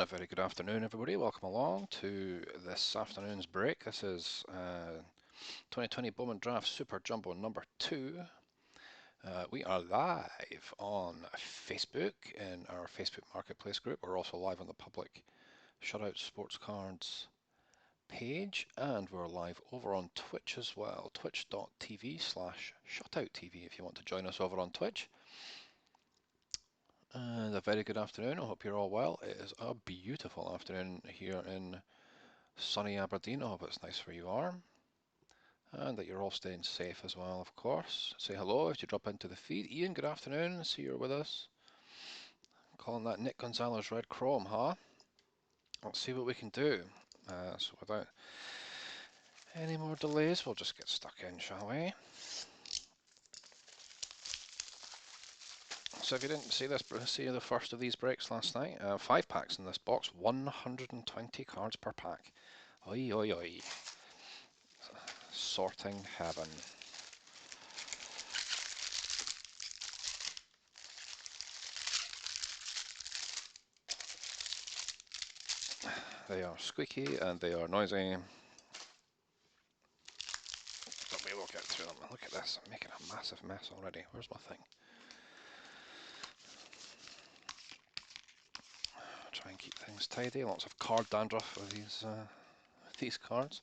A very good afternoon, everybody. Welcome along to this afternoon's break. This is 2020 Bowman Draft Super Jumbo number 2. We are live on Facebook in our Facebook Marketplace group. We're also live on the public Shutout Sports Cards page, and we're live over on Twitch as well. Twitch.tv/ShutoutTV if you want to join us over on Twitch. And a very good afternoon. I hope you're all well. It is a beautiful afternoon here in sunny Aberdeen. I hope it's nice where you are. And that you're all staying safe as well, of course. Say hello if you drop into the feed. Ian, good afternoon. See you're with us. Calling that Nick Gonzalez Red Chrome, huh? Let's see what we can do. So without any more delays, we'll just get stuck in, shall we? So if you didn't see the first of these breaks last night, 5 packs in this box, 120 cards per pack. Oi, oi, oi. Sorting heaven. They are squeaky and they are noisy. But we will get through them. Look at this, I'm making a massive mess already. Where's my thing? Try and keep things tidy. Lots of card dandruff with these cards.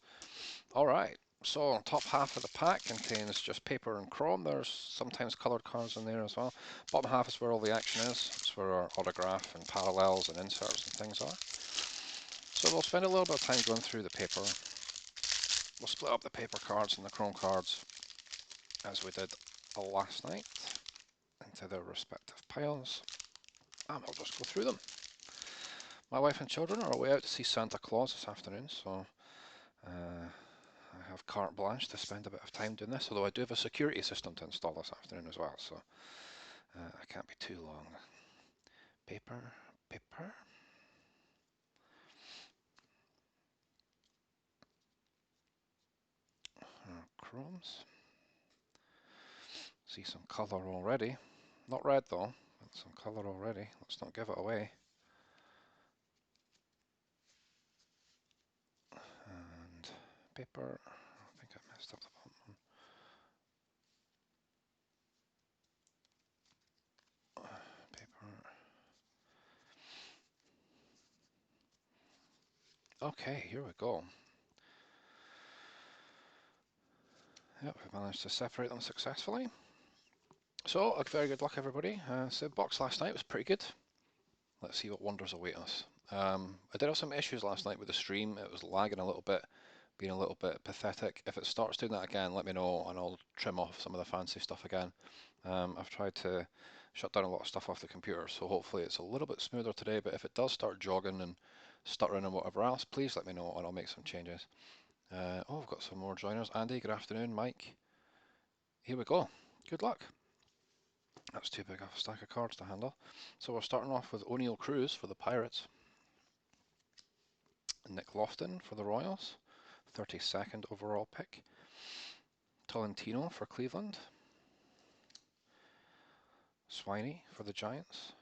Alright, so top half of the pack contains just paper and chrome. There's sometimes coloured cards in there as well. Bottom half is where all the action is. It's where our autograph and parallels and inserts and things are. So we'll spend a little bit of time going through the paper. We'll split up the paper cards and the chrome cards as we did last night into their respective piles, and we'll just go through them. My wife and children are away out to see Santa Claus this afternoon, so I have carte blanche to spend a bit of time doing this, although I do have a security system to install this afternoon as well, so I can't be too long. Paper. Chromes. See some colour already. Not red though, but some colour already. Let's not give it away. And paper. I think I messed up the bottom one. Paper. Okay, here we go. Yep, we managed to separate them successfully. So, very good luck everybody. So the box last night was pretty good. Let's see what wonders await us. I did have some issues last night with the stream. It was lagging a little bit, being a little bit pathetic. If it starts doing that again, let me know and I'll trim off some of the fancy stuff again. I've tried to shut down a lot of stuff off the computer, so hopefully it's a little bit smoother today, but if it does start jogging and stuttering and whatever else, please let me know and I'll make some changes. Oh, I've got some more joiners. Andy, good afternoon. Mike. Here we go. Good luck. That's too big of a stack of cards to handle. So we're starting off with O'Neill Cruz for the Pirates. Nick Lofton for the Royals. 32nd overall pick. Tolentino for Cleveland. Swiney for the Giants.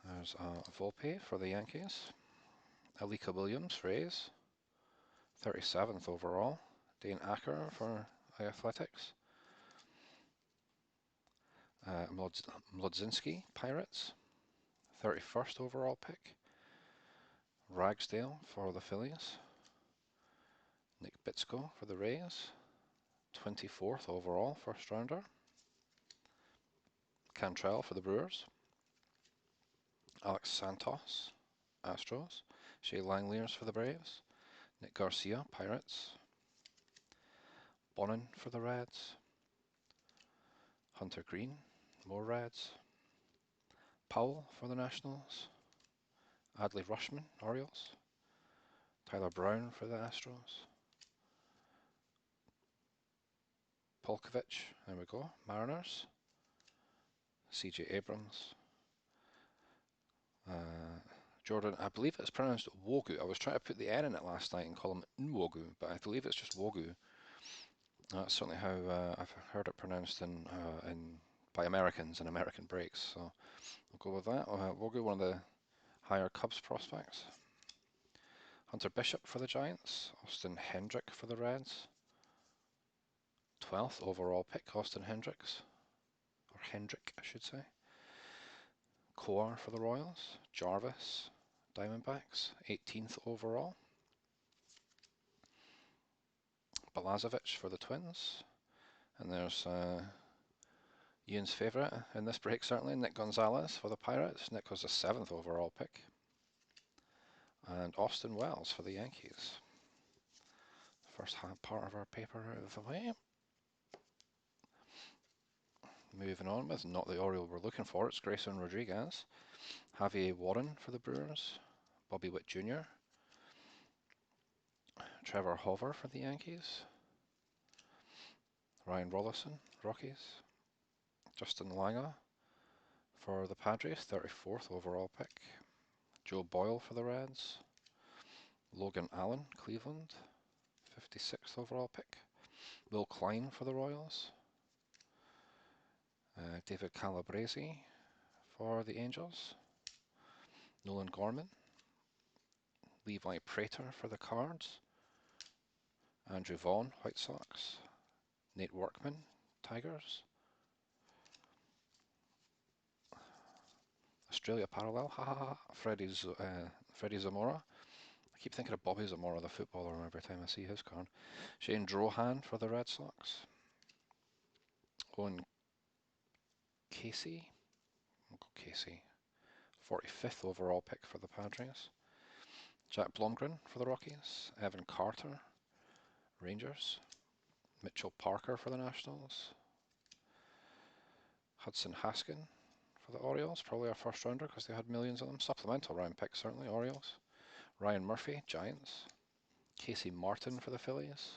There's Volpe for the Yankees. Alika Williams, Rays. 37th overall. Dane Acker for the Athletics. Mlodzinski, Pirates. 31st overall pick. Ragsdale for the Phillies. Nick Bitsko for the Rays. 24th overall, first rounder. Cantrell for the Brewers. Alex Santos, Astros. Shea Langeliers for the Braves. Nick Garcia, Pirates. Bonin for the Reds. Hunter Green, more Reds. Powell for the Nationals. Adley Rutschman, Orioles. Tyler Brown for the Astros. Polkovich, there we go, Mariners. CJ Abrams. Jordan, I believe it's pronounced Wogu. I was trying to put the N in it last night and call him Nwogu, but I believe it's just Wogu. That's certainly how I've heard it pronounced by Americans in American breaks, so we'll go with that. Wogu, one of the higher Cubs prospects. Hunter Bishop for the Giants. Austin Hendrick for the Reds. 12th overall pick, Austin Hendricks. Or Hendrick, I should say. Coar for the Royals. Jarvis, Diamondbacks. 18th overall. Balazovic for the Twins. And there's Ian's favourite in this break, certainly, Nick Gonzalez for the Pirates. Nick was the 7th overall pick. And Austin Wells for the Yankees. First part of our paper out of the way. Moving on with not the Oriole we're looking for, it's Grayson Rodriguez. Javier Warren for the Brewers. Bobby Witt Jr. Trevor Hoover for the Yankees. Ryan Rollison, Rockies. Justin Langa for the Padres, 34th overall pick. Joe Boyle for the Reds. Logan Allen, Cleveland, 56th overall pick. Will Klein for the Royals. David Calabrese for the Angels. Nolan Gorman. Levi Prater for the Cards. Andrew Vaughn, White Sox. Nate Workman, Tigers. Australia parallel, ha ha ha. Freddie Zamora. I keep thinking of Bobby Zamora, the footballer, every time I see his card. Shane Drohan for the Red Sox. Owen Casey. Uncle Casey. 45th overall pick for the Padres. Jack Blomgren for the Rockies. Evan Carter, Rangers. Mitchell Parker for the Nationals. Hudson Haskin for the Orioles, probably our first rounder because they had millions of them. Supplemental round pick, certainly, Orioles. Ryan Murphy, Giants. Casey Martin for the Phillies.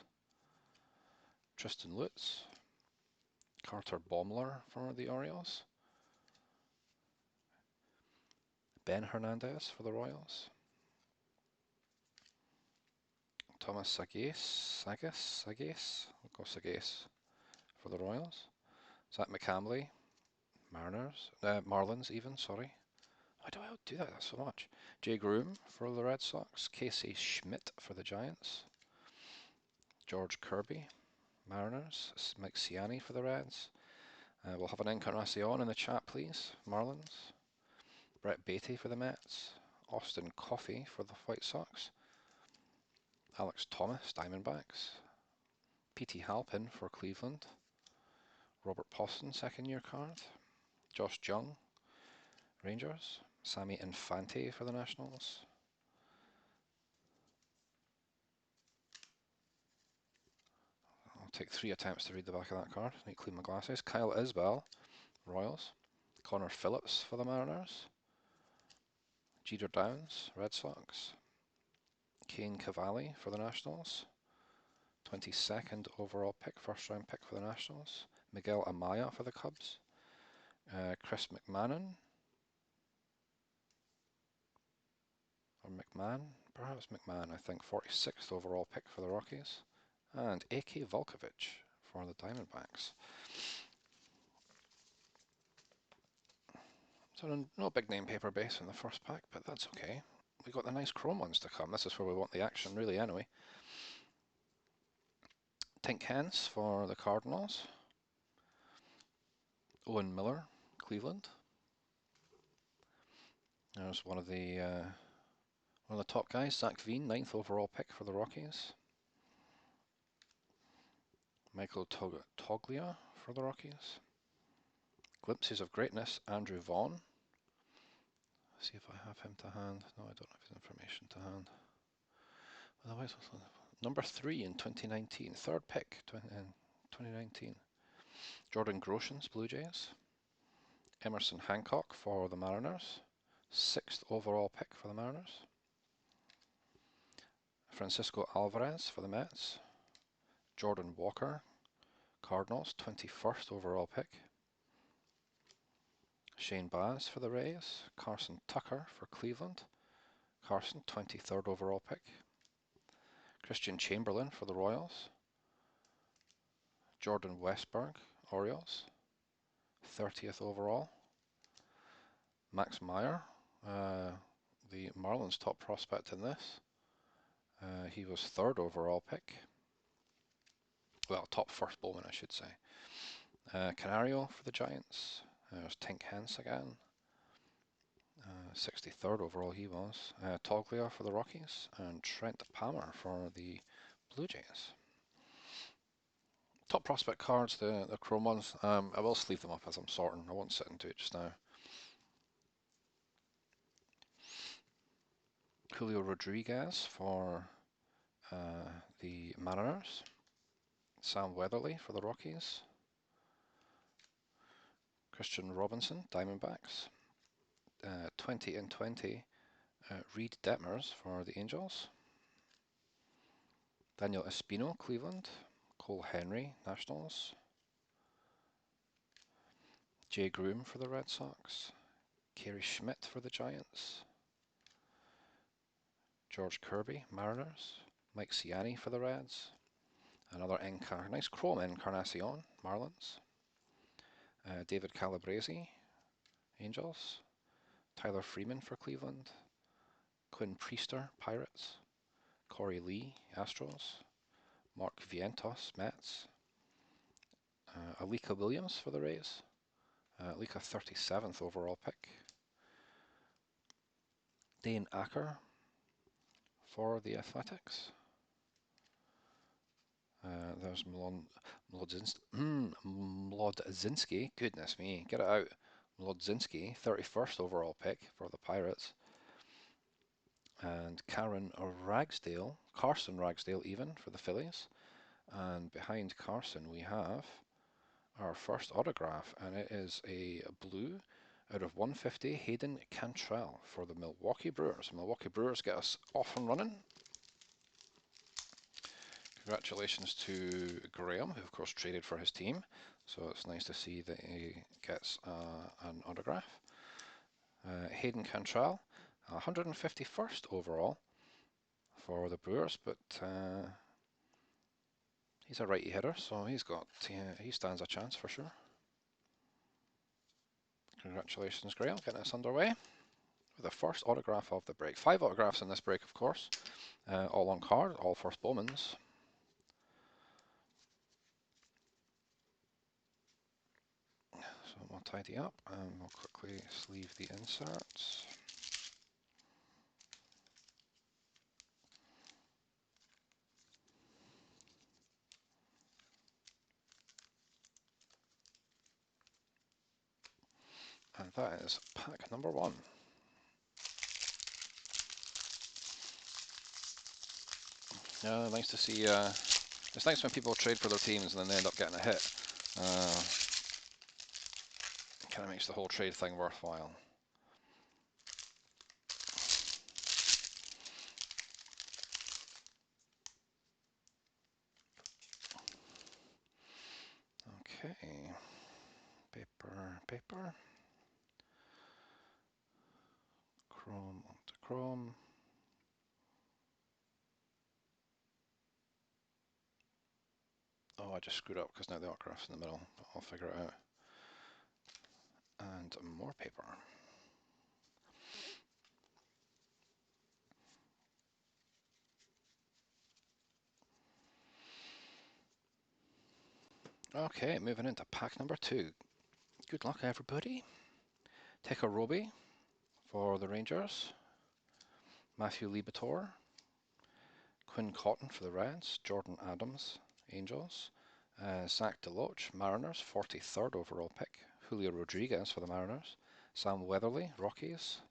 Tristan Lutz. Carter Baumler for the Orioles. Ben Hernandez for the Royals. Thomas Sagase, we'll go Sagase for the Royals. Zach McCamley, Marlins even, sorry. Why do I do that so much? Jay Groom for the Red Sox. Casey Schmidt for the Giants. George Kirby, Mariners. Mike Ciani for the Reds. We'll have an Encarnacion in the chat, please. Marlins. Brett Beatty for the Mets. Austin Coffey for the White Sox. Alex Thomas, Diamondbacks. P.T. Halpin for Cleveland. Robert Poston, second-year card. Josh Jung, Rangers. Sammy Infante for the Nationals. I'll take 3 attempts to read the back of that card. I need to clean my glasses. Kyle Isbell, Royals. Connor Phillips for the Mariners. Jeter Downs, Red Sox. Kane Cavalli for the Nationals. 22nd overall pick, first round pick for the Nationals. Miguel Amaya for the Cubs. Chris McMahon. Or McMahon, perhaps McMahon, I think. 46th overall pick for the Rockies. And A.K. Volkovich for the Diamondbacks. So no big name paper base in the first pack, but that's okay. We got the nice chrome ones to come. This is where we want the action, really, anyway. Tink Hence for the Cardinals. Owen Miller, Cleveland. There's one of the top guys, Zach Veen, 9th overall pick for the Rockies. Michael Toglia for the Rockies. Glimpses of Greatness, Andrew Vaughn. See if I have him to hand. No, I don't have his information to hand. Otherwise, number 3 in 2019, third pick in 2019. Jordan Groshans, Blue Jays. Emerson Hancock for the Mariners, 6th overall pick for the Mariners. Francisco Alvarez for the Mets. Jordan Walker, Cardinals, 21st overall pick. Shane Baz for the Rays. Carson Tucker for Cleveland. Carson, 23rd overall pick. Christian Chamberlain for the Royals. Jordan Westberg, Orioles, 30th overall. Max Meyer, the Marlins' top prospect in this. He was 3rd overall pick. Well, top first Bowman, I should say. Canario for the Giants. There's Tink Hens again. 63rd overall he was. Toglia for the Rockies. And Trent Palmer for the Blue Jays. Top prospect cards, the chrome ones. I will sleeve them up as I'm sorting. I won't sit into it just now. Julio Rodriguez for the Mariners. Sam Weatherly for the Rockies. Christian Robinson, Diamondbacks. 20 and 20, Reed Detmers for the Angels. Daniel Espino, Cleveland. Cole Henry, Nationals. Jay Groom for the Red Sox. Kerry Schmidt for the Giants. George Kirby, Mariners. Mike Ciani for the Reds. Another nice chrome Encarnacion, Marlins. David Calabrese, Angels. Tyler Freeman for Cleveland. Quinn Priester, Pirates. Corey Lee, Astros. Mark Vientos, Mets. Alika Williams for the Rays. Alika 37th overall pick. Dane Acker for the Athletics. There's Mlodzinski, goodness me, get it out. Mlodzinski, 31st overall pick for the Pirates. And Carson Ragsdale even for the Phillies. And behind Carson we have our first autograph, and it is a blue out of 150 Hayden Cantrell for the Milwaukee Brewers. Milwaukee Brewers get us off and running. Congratulations to Graham, who of course traded for his team, so it's nice to see that he gets an autograph. Hayden Cantrell, 151st overall for the Brewers, but he's a righty hitter, so he stands a chance for sure. Congratulations, Graham, getting us underway with the first autograph of the break. 5 autographs in this break, of course, all on card, all first Bowmans. So we'll tidy up and we'll quickly sleeve the inserts. And that is pack number 1. Yeah, nice to see. It's nice when people trade for their teams and then they end up getting a hit. Kind of makes the whole trade thing worthwhile. Okay, paper, chrome onto chrome. Oh, I just screwed up because now the autograph's in the middle. I'll figure it out. And more paper. Okay, moving into pack number 2. Good luck, everybody. Roby for the Rangers. Matthew Liberatore. Quinn Cotton for the Reds. Jordan Adams, Angels. Zach DeLoach, Mariners, 43rd overall pick. Julio Rodriguez for the Mariners. Sam Weatherly, Rockies.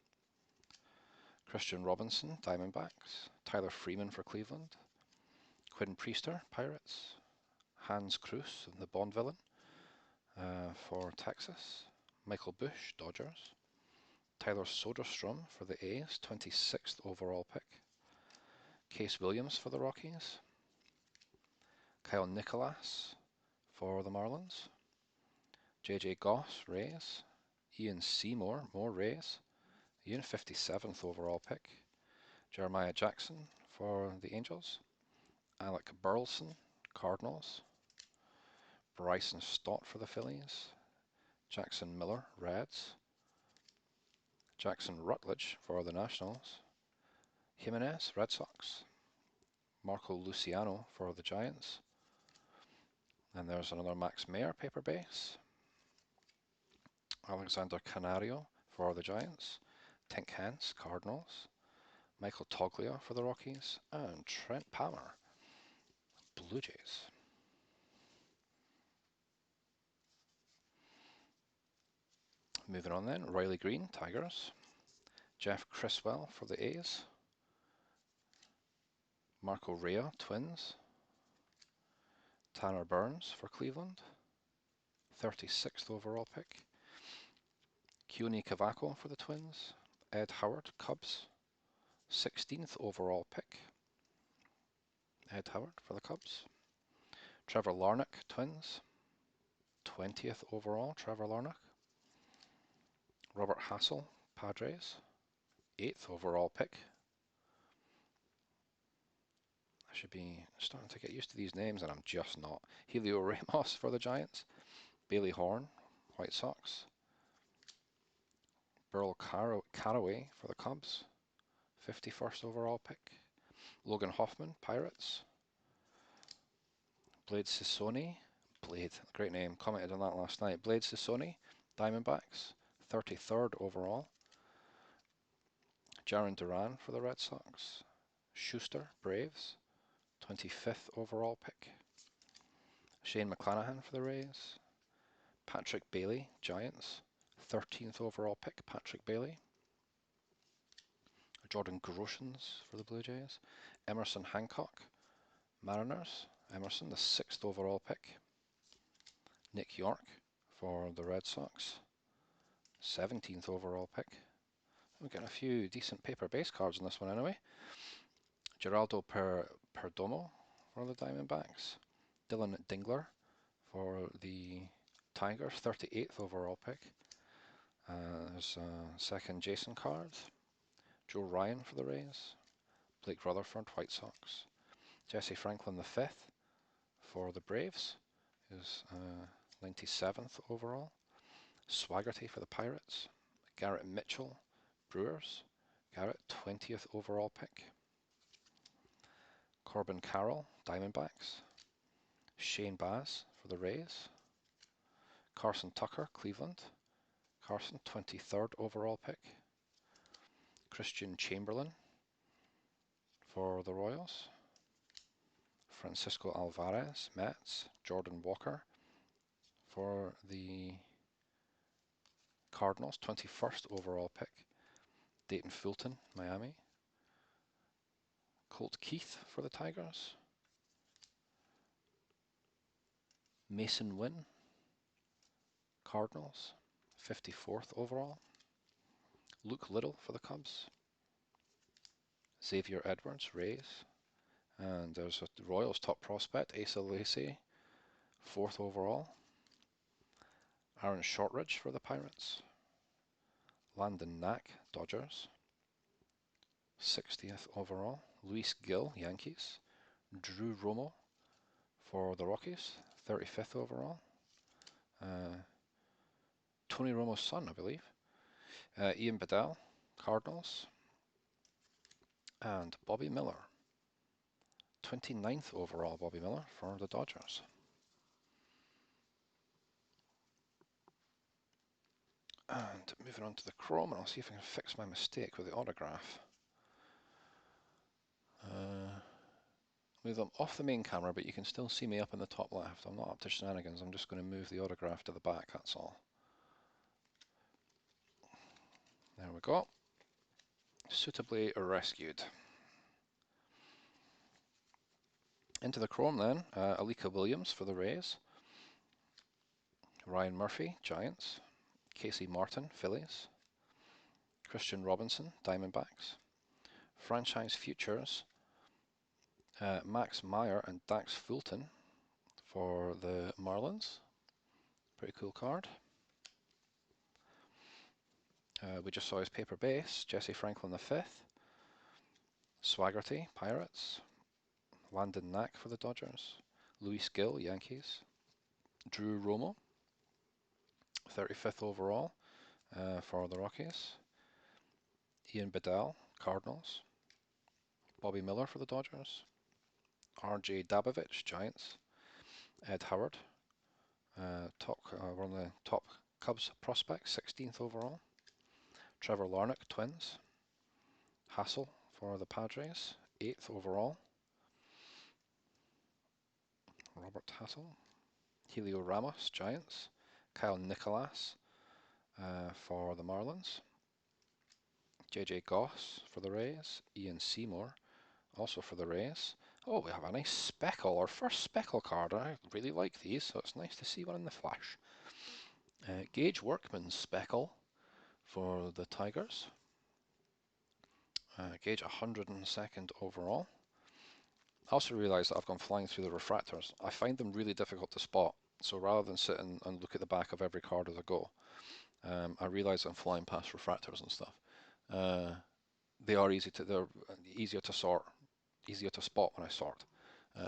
Christian Robinson, Diamondbacks. Tyler Freeman for Cleveland. Quinn Priester, Pirates. Hans Cruz, the Bond villain, for Texas. Michael Bush, Dodgers. Tyler Soderstrom for the A's, 26th overall pick. Case Williams for the Rockies. Kyle Nicolas for the Marlins. J.J. Goss, Rays. Ian Seymour, more Rays. Ian, 57th overall pick. Jeremiah Jackson for the Angels. Alec Burleson, Cardinals. Bryson Stott for the Phillies. Jackson Miller, Reds. Jackson Rutledge for the Nationals. Jimenez, Red Sox. Marco Luciano for the Giants. And there's another Max Mayer paper base. Alexander Canario for the Giants. Tink Hence, Cardinals. Michael Toglia for the Rockies. And Trent Palmer, Blue Jays. Moving on then, Riley Green, Tigers. Jeff Criswell for the A's. Marco Rea, Twins. Tanner Burns for Cleveland, 36th overall pick. Keone Cavaco for the Twins. Ed Howard, Cubs, 16th overall pick. Ed Howard for the Cubs. Trevor Larnach, Twins, 20th overall, Trevor Larnach. Robert Hassel, Padres, 8th overall pick. I should be starting to get used to these names, and I'm just not. Helio Ramos for the Giants. Bailey Horn, White Sox. Burl Caraway for the Cubs, 51st overall pick. Logan Hoffman, Pirates. Blade Sissoni, great name, commented on that last night. Blade Sissoni, Diamondbacks, 33rd overall. Jarren Duran for the Red Sox. Schuster, Braves, 25th overall pick. Shane McClanahan for the Rays. Patrick Bailey, Giants, 13th overall pick, Patrick Bailey. Jordan Groshans for the Blue Jays. Emerson Hancock, Mariners. Emerson, the 6th overall pick. Nick York for the Red Sox, 17th overall pick. We're getting a few decent paper base cards in this one anyway. Geraldo Perdomo for the Diamondbacks. Dylan Dingler for the Tigers, 38th overall pick. There's a second Jason card. Joe Ryan for the Rays. Blake Rutherford, White Sox. Jesse Franklin, the 5th for the Braves, is 97th overall. Swaggerty for the Pirates. Garrett Mitchell, Brewers. Garrett, 20th overall pick. Corbin Carroll, Diamondbacks. Shane Baz for the Rays. Carson Tucker, Cleveland. Carson, 23rd overall pick. Christian Chamberlain for the Royals. Francisco Alvarez, Mets. Jordan Walker for the Cardinals, 21st overall pick. Dayton Fulton, Miami. Colt Keith for the Tigers. Mason Wynn, Cardinals, 54th overall. Luke Little for the Cubs. Xavier Edwards, Rays. And there's a Royals top prospect, Asa Lacy, 4th overall. Aaron Shortridge for the Pirates. Landon Knack, Dodgers, 60th overall. Luis Gil, Yankees. Drew Romo for the Rockies, 35th overall. Tony Romo's son, I believe. Ian Bedell, Cardinals. And Bobby Miller, 29th overall, Bobby Miller for the Dodgers. And moving on to the Chrome, and I'll see if I can fix my mistake with the autograph. Move them off the main camera, but you can still see me up in the top left. I'm not up to shenanigans, I'm just going to move the autograph to the back, that's all. There we go. Suitably rescued. Into the Chrome then, Alika Williams for the Rays. Ryan Murphy, Giants. Casey Martin, Phillies. Christian Robinson, Diamondbacks. Franchise Futures, Max Meyer and Dax Fulton for the Marlins. Pretty cool card. We just saw his paper base, Jesse Franklin the 5th. Swaggerty, Pirates. Landon Knack for the Dodgers. Luis Gil, Yankees. Drew Romo, 35th overall for the Rockies. Ian Bedell, Cardinals. Bobby Miller for the Dodgers. R.J. Dabovich, Giants. Ed Howard, one of the top Cubs prospects, 16th overall. Trevor Larnach, Twins. Hassel for the Padres, 8th overall. Robert Hassel. Helio Ramos, Giants. Kyle Nicolas for the Marlins. J.J. Goss for the Rays. Ian Seymour, also for the Rays. Oh, we have a nice speckle, our first speckle card. I really like these, so it's nice to see one in the flash. Gage Workman's speckle for the Tigers. Gage 102nd overall. I also realised that I've gone flying through the refractors. I find them really difficult to spot, so rather than sit and look at the back of every card as I go, I realise I'm flying past refractors and stuff. They're easier to sort, easier to spot when I sort.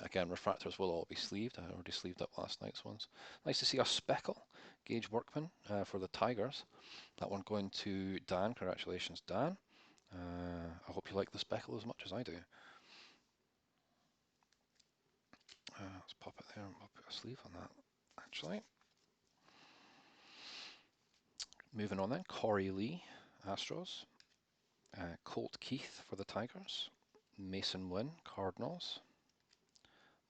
Again, refractors will all be sleeved. I already sleeved up last night's ones. Nice to see a speckle. Gage Workman for the Tigers. That one going to Dan. Congratulations, Dan. I hope you like the speckle as much as I do. Let's pop it there and I'll put a sleeve on that, actually. Moving on then, Corey Lee, Astros. Colt Keith for the Tigers. Mason Wynn, Cardinals.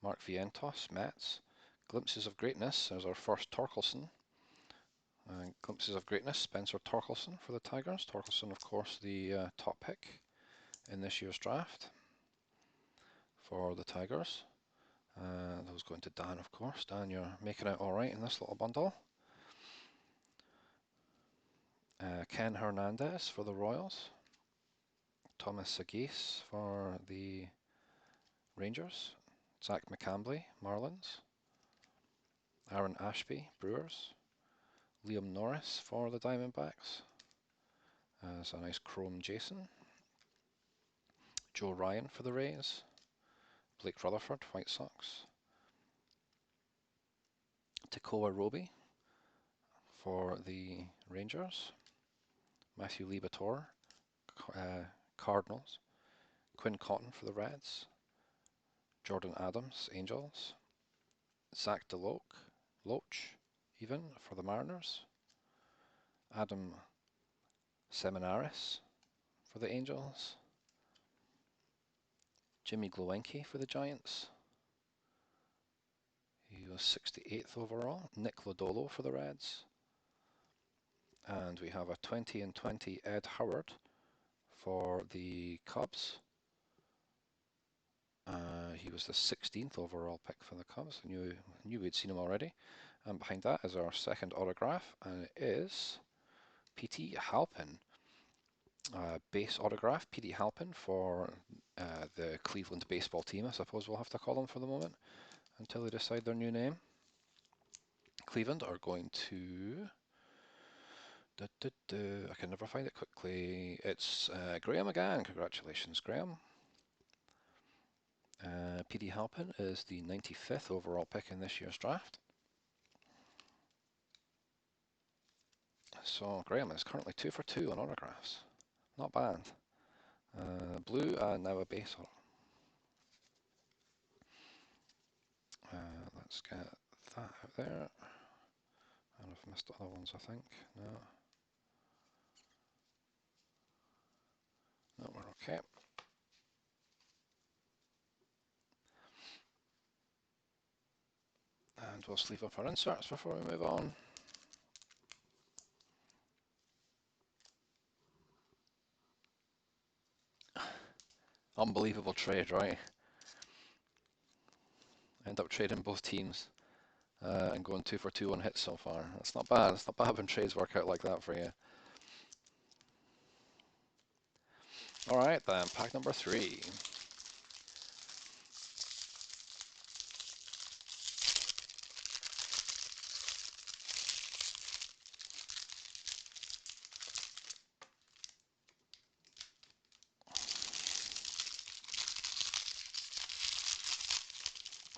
Mark Vientos, Mets. Glimpses of Greatness, there's our first Torkelson. Glimpses of Greatness, Spencer Torkelson for the Tigers. Torkelson, of course, the top pick in this year's draft for the Tigers. Those going to Dan, of course. Dan, you're making out all right in this little bundle. Ken Hernandez for the Royals. Thomas Sagis for the Rangers. Zach McCambley, Marlins. Aaron Ashby, Brewers. Liam Norris for the Diamondbacks. There's a nice chrome Jason. Joe Ryan for the Rays. Blake Rutherford, White Sox. Tekoa Roby for the Rangers. Matthew Liberatore, Cardinals. Quinn Cotton for the Reds. Jordan Adams, Angels. Zach Loach, even, for the Mariners. Adam Seminaris for the Angels. Jimmy Glowinski for the Giants. He was 68th overall. Nick Lodolo for the Reds. And we have a 20 and 20 Ed Howard for the Cubs. He was the 16th overall pick for the Cubs. I knew we'd seen him already. And behind that is our second autograph, and it is P.T. Halpin. Base autograph, P.T. Halpin for the Cleveland baseball team, I suppose we'll have to call them for the moment, until they decide their new name. Cleveland are going to... I can never find it quickly. It's Graham again. Congratulations, Graham. P.D. Halpin is the 95th overall pick in this year's draft. So Graham is currently 2 for 2 on autographs. Not bad. Blue and now a base. Let's get that out there. And I've missed other ones, I think. No, we're okay. And we'll sleeve up our inserts before we move on. Unbelievable trade, right? End up trading both teams and going 2 for 2 on hits so far. That's not bad. It's not bad when trades work out like that for you. All right, then, pack number 3.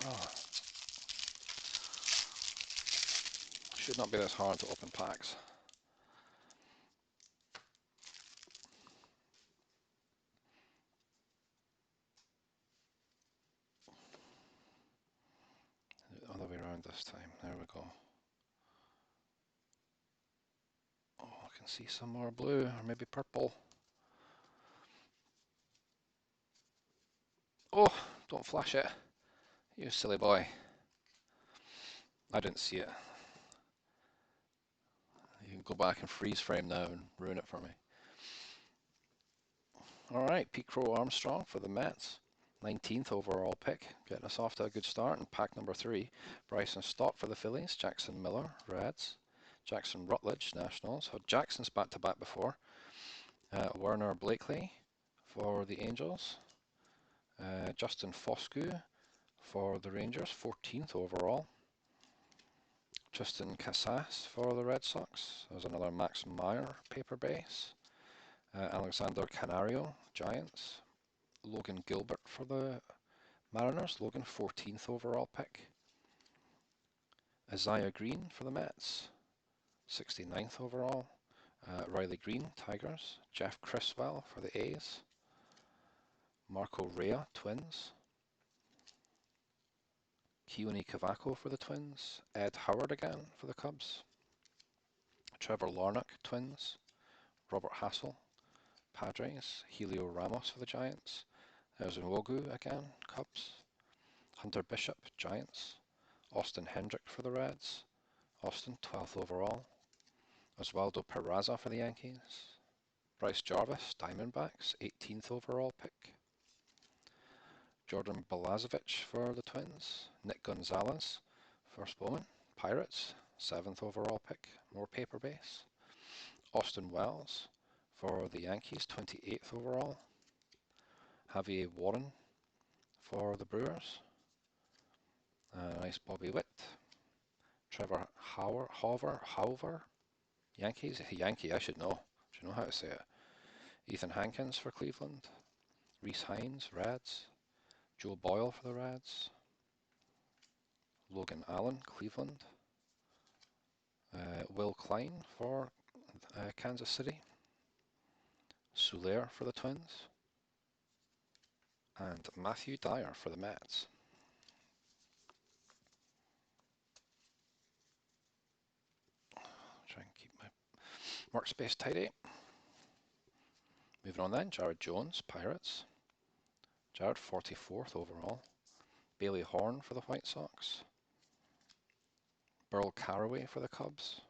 Oh. Should not be this hard to open packs. this time. There we go. Oh, I can see some more blue, or maybe purple. Oh, don't flash it. You silly boy. I didn't see it. You can go back and freeze frame now and ruin it for me. All right, Pete Crow Armstrong for the Mets. 19th overall pick, getting us off to a good start in pack number 3. Bryson Stott for the Phillies. Jackson Miller, Reds. Jackson Rutledge, Nationals. Had Jackson's back-to-back before. Werner Blakely for the Angels. Justin Foscue for the Rangers, 14th overall. Tristan Casas for the Red Sox. There's another Max Meyer paper base. Alexander Canario, Giants. Logan Gilbert for the Mariners. Logan, 14th overall pick. Isaiah Green for the Mets, 69th overall. Riley Green, Tigers. Jeff Criswell for the A's. Marco Rea, Twins. Keone Cavaco for the Twins. Ed Howard again for the Cubs. Trevor Larnach, Twins. Robert Hassel, Padres. Helio Ramos for the Giants. There's Nwogu again, Cubs. Hunter Bishop, Giants. Austin Hendrick for the Reds. Austin, 12th overall. Oswaldo Peraza for the Yankees. Bryce Jarvis, Diamondbacks, 18th overall pick. Jordan Balazovic for the Twins. Nick Gonzalez, first Bowman, Pirates, 7th overall pick, more paper base. Austin Wells for the Yankees, 28th overall. Javier Warren for the Brewers. Nice Bobby Witt. Trevor Hauver, Yankees, Yankee, I should know. Should know how to say it. Ethan Hankins for Cleveland. Reese Hines, Reds. Joe Boyle for the Reds. Logan Allen, Cleveland. Will Klein for Kansas City. Soler for the Twins. And Matthew Dyer for the Mets. Try and keep my workspace tidy. Moving on then, Jared Jones, Pirates. Jared, 44th overall. Bailey Horn for the White Sox. Burl Carraway for the Cubs.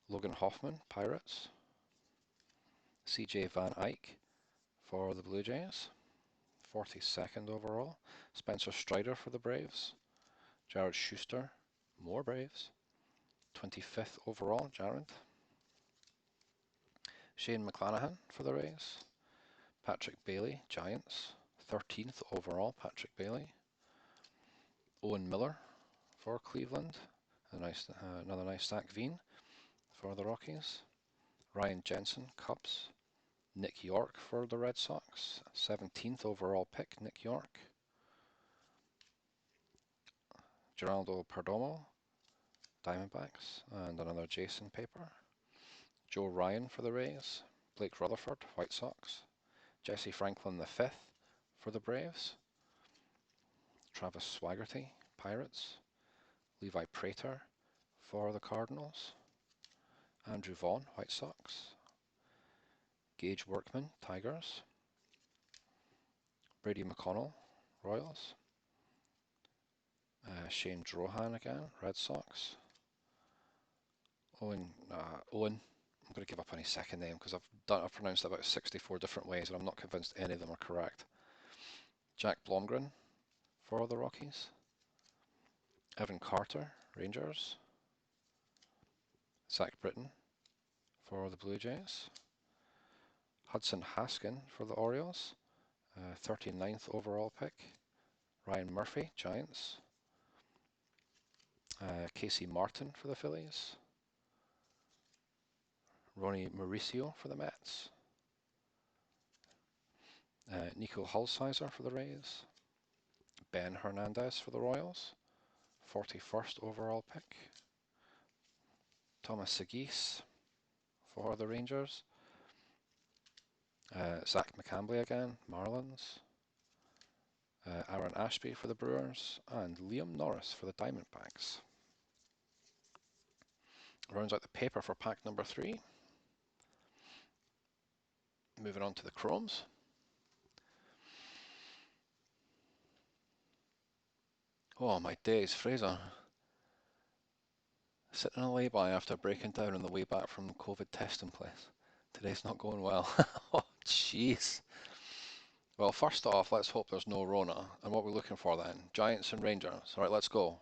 Logan Hoffman, Pirates. CJ Van Eyck for the Blue Jays, 42nd overall. Spencer Strider for the Braves. Jared Schuster, more Braves, 25th overall, Jared. Shane McClanahan for the Rays. Patrick Bailey, Giants, 13th overall, Patrick Bailey. Owen Miller for Cleveland, another nice Zach Veen for the Rockies. Ryan Jensen, Cubs. Nick York for the Red Sox, 17th overall pick, Nick York. Geraldo Perdomo, Diamondbacks, and another Jason paper. Joe Ryan for the Rays. Blake Rutherford, White Sox. Jesse Franklin, the 5th for the Braves. Travis Swaggerty, Pirates. Levi Prater for the Cardinals. Andrew Vaughn, White Sox. Gage Workman, Tigers. Brady McConnell, Royals. Shane Drohan again, Red Sox. Owen, I'm going to give up any second name because I've pronounced it about 64 different ways and I'm not convinced any of them are correct. Jack Blomgren for the Rockies. Evan Carter, Rangers. Zach Britton for the Blue Jays. Hudson Haskin for the Orioles, 39th overall pick. Ryan Murphy, Giants. Casey Martin for the Phillies. Ronnie Mauricio for the Mets. Nico Hulsizer for the Rays. Ben Hernandez for the Royals, 41st overall pick. Thomas Segis for the Rangers. Zach McCambley again, Marlins. Aaron Ashby for the Brewers, and Liam Norris for the Diamondbacks. Rounds out the paper for pack number 3. Moving on to the chromes. Oh my days, Fraser. Sitting in a lay-by after breaking down on the way back from the COVID testing place. Today's not going well. Oh, jeez. Well, first off, let's hope there's no Rona. And what we're looking for then? Giants and Rangers. All right, let's go.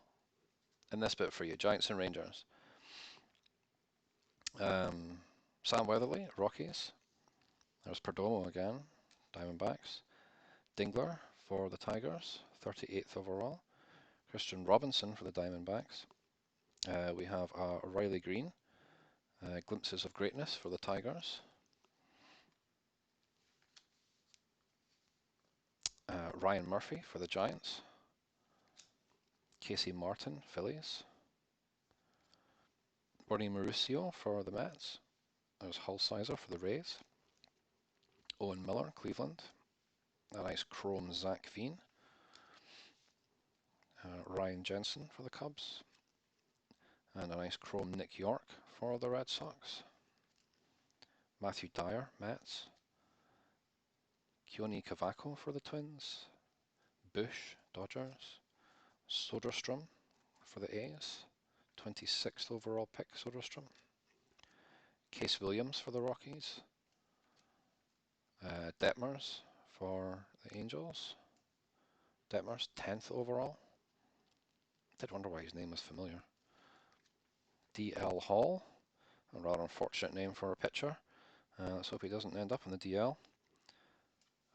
In this bit for you, Giants and Rangers. Sam Weatherly, Rockies. There's Perdomo again, Diamondbacks. Dingler for the Tigers, 38th overall. Christian Robinson for the Diamondbacks. We have Riley Green, Glimpses of Greatness for the Tigers. Ryan Murphy for the Giants. Casey Martin, Phillies. Bernie Mauricio for the Mets. There's Hulsizer for the Rays. Owen Miller, Cleveland. A nice chrome Zach Veen. Ryan Jensen for the Cubs. And a nice chrome Nick York for the Red Sox. Matthew Dyer, Mets. Keone Cavaco for the Twins. Bush, Dodgers. Soderstrom for the A's. 26th overall pick, Soderstrom. Case Williams for the Rockies. Detmers for the Angels. Detmers, 10th overall. Did wonder why his name was familiar. DL Hall, a rather unfortunate name for a pitcher. Let's hope he doesn't end up in the DL.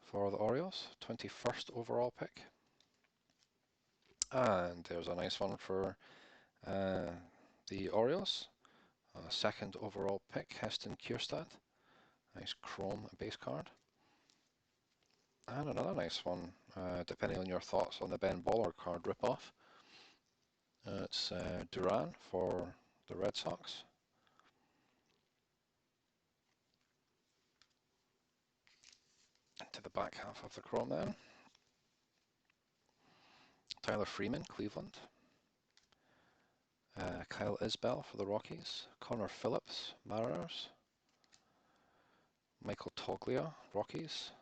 For the Orioles, 21st overall pick. And there's a nice one for the Orioles. 2nd overall pick, Heston Kjerstad. Nice chrome base card. And another nice one, depending on your thoughts on the Ben Baller card ripoff. It's Duran for the Red Sox. To the back half of the chrome then. Tyler Freeman, Cleveland. Kyle Isbell for the Rockies. Connor Phillips, Mariners. Michael Toglia, Rockies.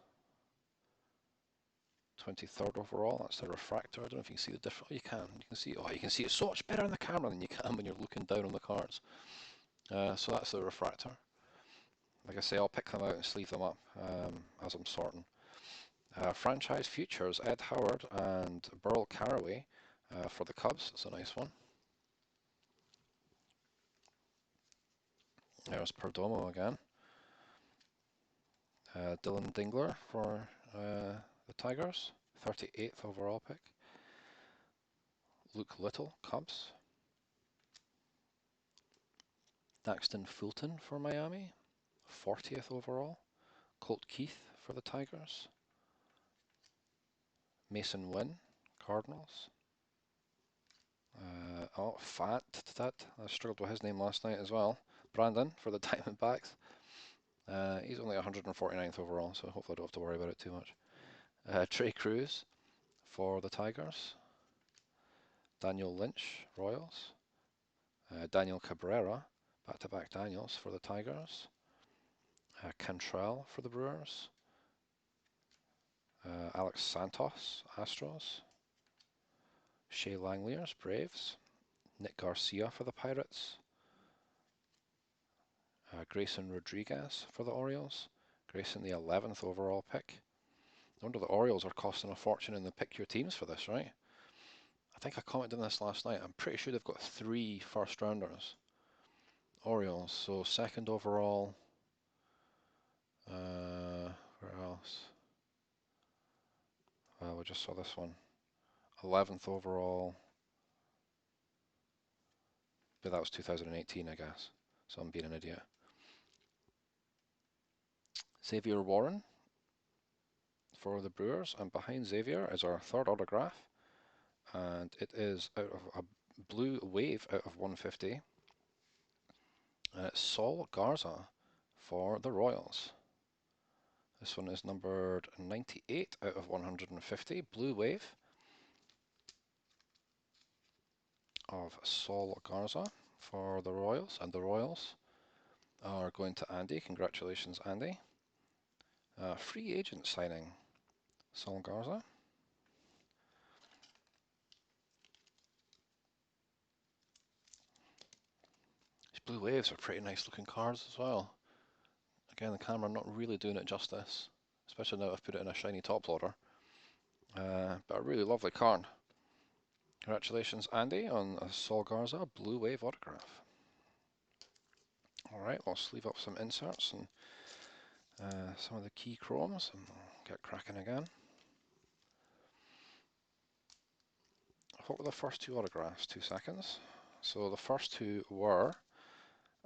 23rd overall, that's the refractor. I don't know if you can see the difference. Oh, you can. You can see. Oh, you can see it so much better on the camera than you can when you're looking down on the cards. So that's the refractor. Like I say, I'll pick them out and sleeve them up as I'm sorting. Franchise futures, Ed Howard and Burl Caraway for the Cubs. It's a nice one. There's Perdomo again. Dylan Dingler for the Tigers, 38th overall pick. Luke Little, Cubs. Daxton Fulton for Miami, 40th overall. Colt Keith for the Tigers. Mason Wynn, Cardinals. Fat. I struggled with his name last night as well. Brandon for the Diamondbacks. He's only 149th overall, so hopefully I don't have to worry about it too much. Trey Cruz for the Tigers. Daniel Lynch, Royals. Daniel Cabrera, back-to-back Daniels for the Tigers. Cantrell for the Brewers. Alex Santos, Astros. Shea Langeliers, Braves. Nick Garcia for the Pirates. Grayson Rodriguez for the Orioles. Grayson, the 11th overall pick. No wonder the Orioles are costing a fortune in the pick your teams for this, right? I think I commented on this last night. I'm pretty sure they've got 3 first rounders. Orioles, so 2nd overall. Where else? We just saw this one. 11th overall. But that was 2018, I guess. So I'm being an idiot. Xavier Warren for the Brewers, and behind Xavier is our 3rd autograph, and it is out of a blue wave out of 150, and it's Saul Garza for the Royals. This one is numbered 98 out of 150. Blue Wave of Saul Garza for the Royals, and the Royals are going to Andy. Congratulations, Andy. Free agent signing, Saul Garza. These Blue Waves are pretty nice looking cards as well. Again, the camera not really doing it justice, especially now I've put it in a shiny top loader. But a really lovely card. Congratulations, Andy, on a Saul Garza Blue Wave autograph. Alright, we'll sleeve up some inserts and some of the key chromes and get cracking again. What were the first two autographs? 2 seconds. So the first two were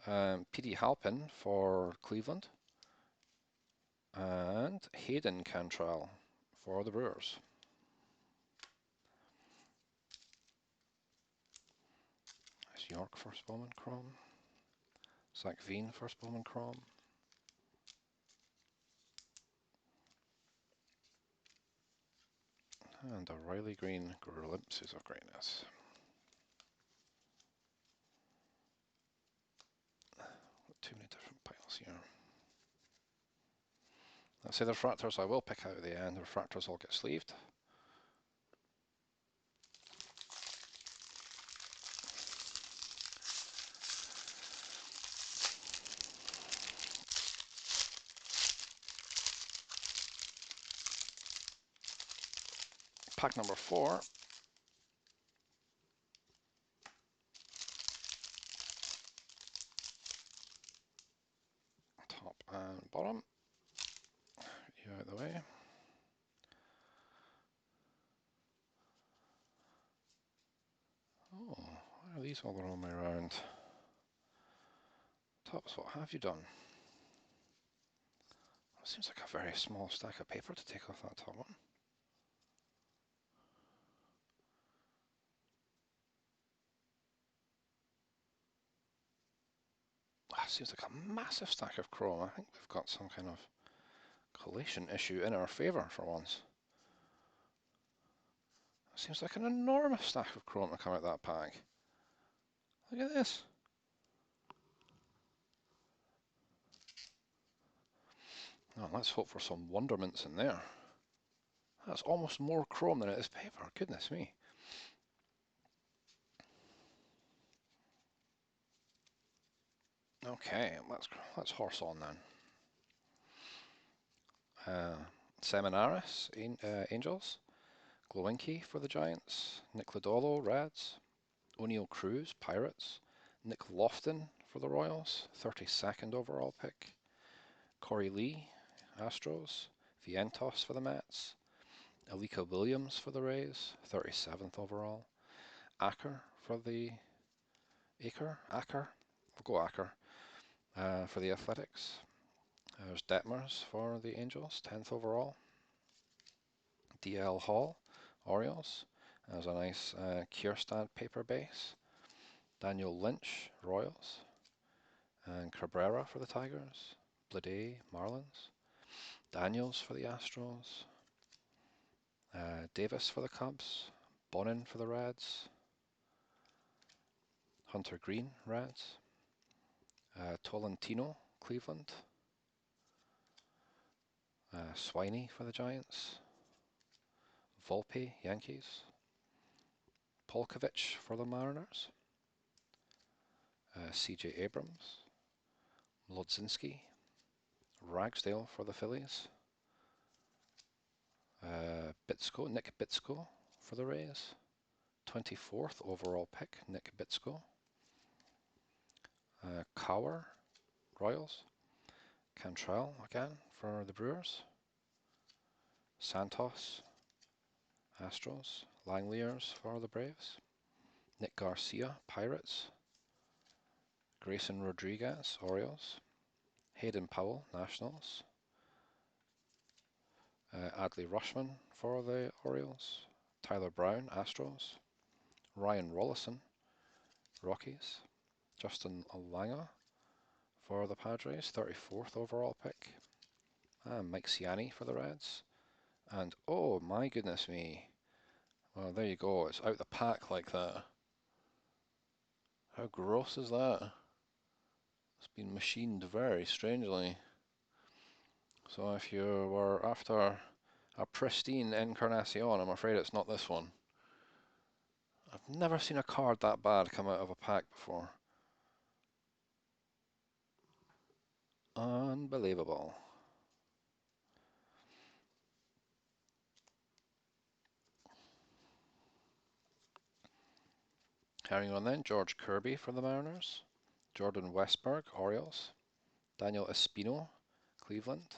P.D. Halpin for Cleveland and Hayden Cantrell for the Brewers. There's York first Bowman chrome. Zach Veen first Bowman chrome. And a Riley Green Glimpses of Greatness. Too many different piles here. Let's say the refractors I will pick out at the end. The refractors all get sleeved. Pack number 4. Top and bottom. You out of the way. Oh, why are these all going my around? Tops, what have you done? It seems like a very small stack of paper to take off that top one. Seems like a massive stack of chrome. I think we've got some kind of collation issue in our favour for once. Seems like an enormous stack of chrome to come out that pack. Look at this. Oh, let's hope for some wonderments in there. That's almost more chrome than it is paper. Goodness me. Okay, let's horse on then. Seminaris, Angels. Glowinky for the Giants. Nick Lodolo, Reds. O'Neill Cruz, Pirates. Nick Lofton for the Royals, 32nd overall pick. Corey Lee, Astros. Vientos for the Mets. Alika Williams for the Rays, 37th overall. Acker for the Acker, we'll go Acker for the Athletics. There's Detmers for the Angels, 10th overall. DL Hall, Orioles. There's a nice Kierstad paper base. Daniel Lynch, Royals. And Cabrera for the Tigers. Blade, Marlins. Daniels for the Astros. Davis for the Cubs. Bonin for the Reds. Hunter Green, Reds. Tolentino, Cleveland. Swiney for the Giants. Volpe, Yankees. Polkovich for the Mariners. CJ Abrams. Lodzinski. Ragsdale for the Phillies. Nick Bitsko for the Rays. 24th overall pick, Nick Bitsko. Cower, Royals. Cantrell again for the Brewers. Santos, Astros. Langeliers for the Braves. Nick Garcia, Pirates. Grayson Rodriguez, Orioles. Hayden Powell, Nationals. Adley Rushman for the Orioles. Tyler Brown, Astros. Ryan Rollison, Rockies. Justin Alanga for the Padres, 34th overall pick. Mike Ciani for the Reds. And oh my goodness me. Well, there you go. It's out the pack like that. How gross is that? It's been machined very strangely. So if you were after a pristine Encarnacion, I'm afraid it's not this one. I've never seen a card that bad come out of a pack before. Unbelievable. Carrying on then, George Kirby for the Mariners, Jordan Westburg, Orioles, Daniel Espino, Cleveland,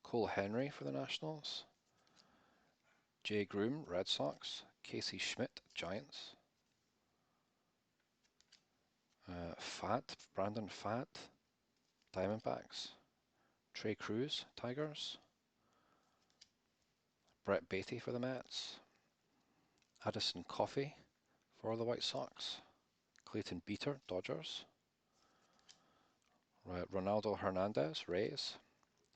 Cole Henry for the Nationals, Jay Groom, Red Sox, Casey Schmidt, Giants, Brandon Fat, Diamondbacks, Trey Cruz, Tigers, Brett Beatty for the Mets, Addison Coffey for the White Sox, Clayton Beeter, Dodgers, Ronaldo Hernandez, Rays,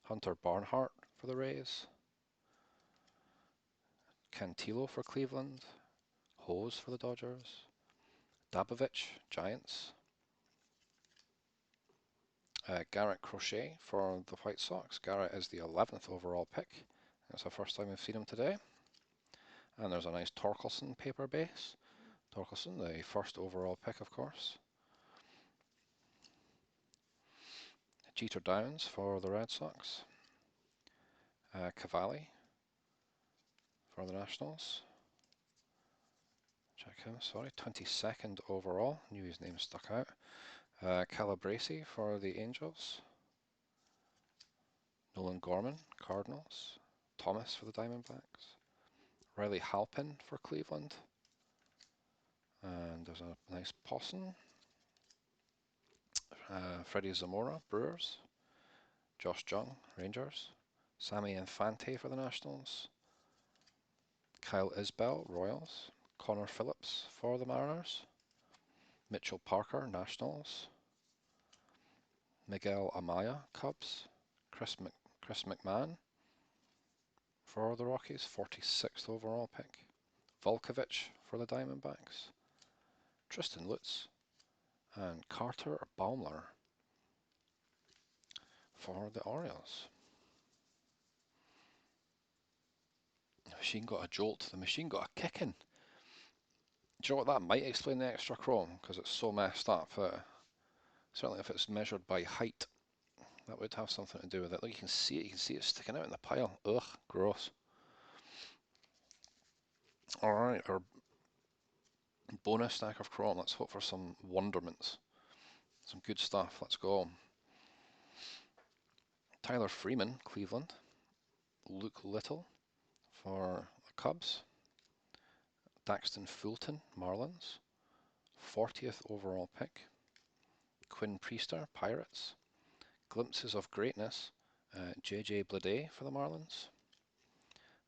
Hunter Barnhart for the Rays, Cantillo for Cleveland, Hose for the Dodgers, Dabovich, Giants, Garrett Crochet for the White Sox. Garrett is the 11th overall pick. That's the first time we've seen him today. And there's a nice Torkelson paper base. Torkelson, the first overall pick, of course. Jeter Downs for the Red Sox. Cavalli for the Nationals. Check him, sorry, 22nd overall. Knew his name stuck out. Calabrese for the Angels. Nolan Gorman, Cardinals. Thomas for the Diamondbacks. Riley Halpin for Cleveland. And there's a nice Posson. Freddie Zamora, Brewers. Josh Jung, Rangers. Sammy Infante for the Nationals. Kyle Isbell, Royals. Connor Phillips for the Mariners. Mitchell Parker, Nationals. Miguel Amaya, Cubs. Chris McMahon for the Rockies, 46th overall pick. Volkovich for the Diamondbacks. Tristan Lutz and Carter Baumler for the Orioles. The machine got a jolt. The machine got a kicking. Do you know what, that might explain the extra chrome, because it's so messed up. Certainly if it's measured by height, that would have something to do with it. Look, you can see it. You can see it sticking out in the pile. Ugh, gross. Alright, our bonus stack of chrome. Let's hope for some wonderments. Some good stuff. Let's go. Tyler Freeman, Cleveland. Luke Little for the Cubs. Daxton Fulton, Marlins. 40th overall pick. Quinn Priester, Pirates. Glimpses of Greatness, JJ Bleday for the Marlins.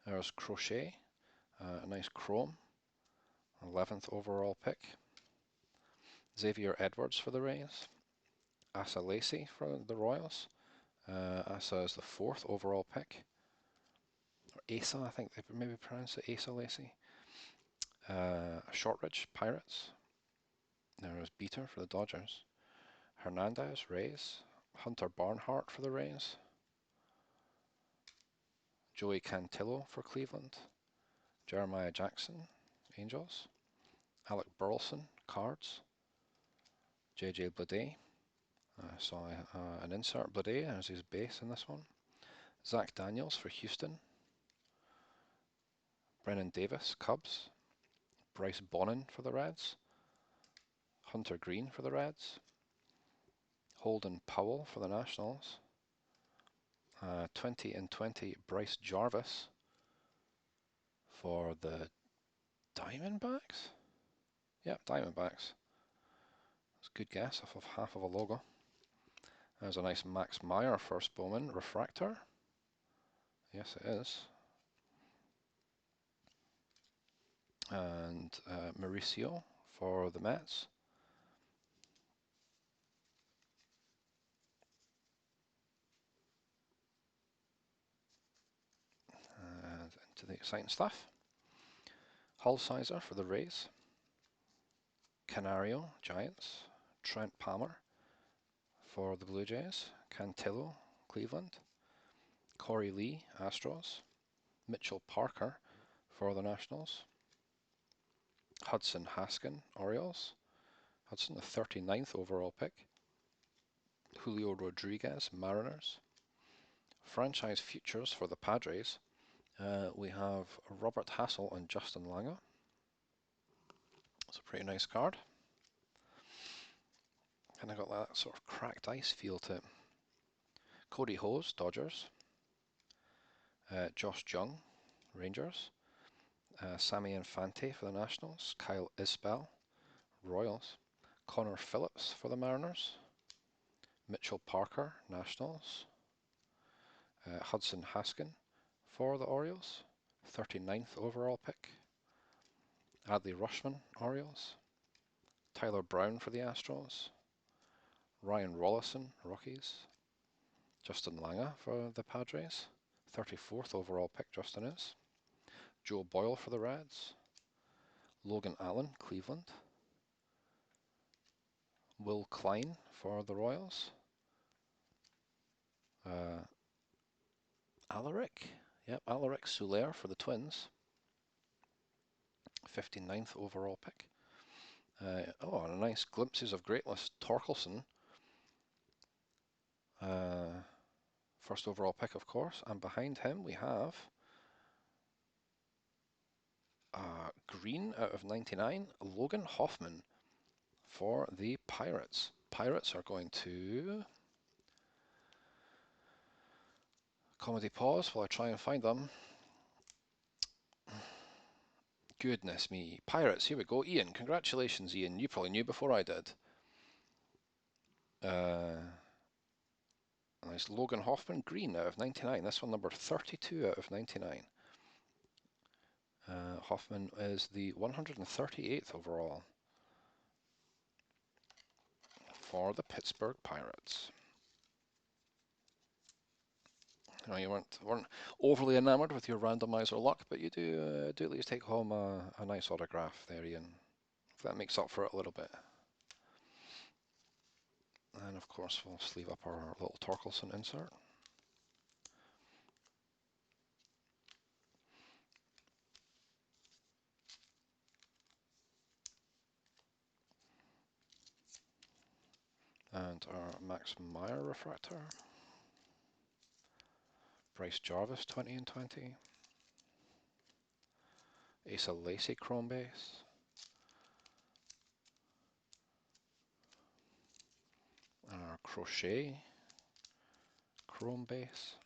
There's Crochet, a nice chrome, 11th overall pick. Xavier Edwards for the Rays. Asa Lacy for the Royals. Asa is the 4th overall pick. Or Asa, I think they maybe pronounce it Asa Lacy. Shortridge, Pirates. There's Beeter for the Dodgers. Hernandez, Rays. Hunter Barnhart for the Rays. Joey Cantillo for Cleveland. Jeremiah Jackson, Angels. Alec Burleson, Cards. JJ Bleday. Saw an insert Bleday as his base in this one. Zach Daniels for Houston. Brennan Davis, Cubs. Bryce Bonnin for the Reds. Hunter Green for the Reds. Holden Powell for the Nationals. 20 and 20, Bryce Jarvis for the Diamondbacks? Yep, Diamondbacks. That's a good guess off of half of a logo. There's a nice Max Meyer first Bowman refractor. Yes, it is. And Mauricio for the Mets. to the exciting stuff. Hull Sizer for the Rays. Canario, Giants. Trent Palmer for the Blue Jays. Cantillo, Cleveland. Corey Lee, Astros. Mitchell Parker for the Nationals. Hudson Haskin, Orioles. Hudson, the 39th overall pick. Julio Rodriguez, Mariners. Franchise futures for the Padres. We have Robert Hassel and Justin Langer. It's a pretty nice card. Kind of got that sort of cracked ice feel to it. Cody Hose, Dodgers. Josh Jung, Rangers. Sammy Infante for the Nationals. Kyle Isbell, Royals. Connor Phillips for the Mariners. Mitchell Parker, Nationals. Hudson Haskin for the Orioles. 39th overall pick. Adley Rutschman, Orioles. Tyler Brown for the Astros. Ryan Rollison, Rockies. Justin Langer for the Padres. 34th overall pick, Justin is. Joe Boyle for the Reds. Logan Allen, Cleveland. Will Klein for the Royals. Alaric. Yep, Alaric Soler for the Twins. 59th overall pick. Oh, and a nice glimpses of greatness. Torkelson. First overall pick, of course. And behind him we have green out of 99, Logan Hoffman for the Pirates. Pirates are going to... Comedy pause while I try and find them. Goodness me. Pirates, here we go. Ian, congratulations, Ian. You probably knew before I did. Nice Logan Hoffman, green out of 99. This one number 32 out of 99. Hoffman is the 138th overall for the Pittsburgh Pirates. Now, you weren't overly enamored with your randomizer luck, but you do at least take home a nice autograph there, Ian. If that makes up for it a little bit. And of course, we'll sleeve up our little Torkelson insert. And our Max Meyer refractor. Bryce Jarvis, 20 and 20. Asa Lacy chrome base. And our Crochet chrome base.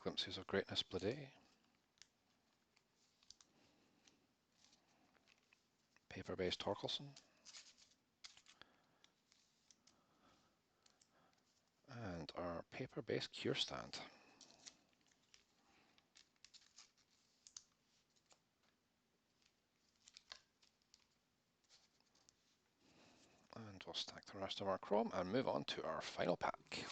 Glimpses of greatness, Blade. Paper-based Torkelson. And our paper-based cure stand. And we'll stack the rest of our chrome and move on to our final pack.